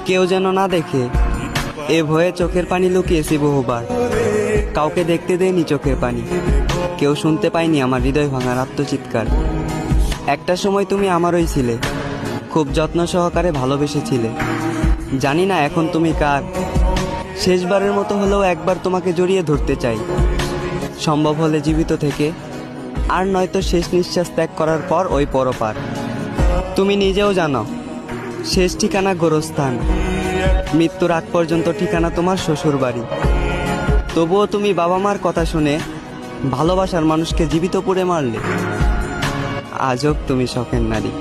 কেউ যেন না দেখে এ ভয়ে চোখের পানি লুকিয়েছি বহুবার। কাউকে দেখতে দেয়নি চোখের পানি, কেউ শুনতে পায়নি আমার হৃদয় ভাঙার আত্মচিৎকার। একটা সময় তুমি আমারই ছিলে, খুব যত্ন সহকারে ভালোবেসেছিলে। জানি না এখন তুমি কার। শেষবারের মতো হলেও একবার তোমাকে জড়িয়ে ধরতে চাই, সম্ভব হলে জীবিত থেকে, আর নয়তো শেষ নিঃশ্বাস ত্যাগ করার পর ওই পরপার। তুমি নিজেও জানো শেষ ঠিকানা গোরস্থান, মৃত্যুর আগ পর্যন্ত ঠিকানা তোমার শ্বশুর বাড়ি। তবুও তুমি বাবা মার কথা শুনে ভালোবাসার মানুষকে জীবিত পুড়ে মারলে। আজব তুমি শখের নারী।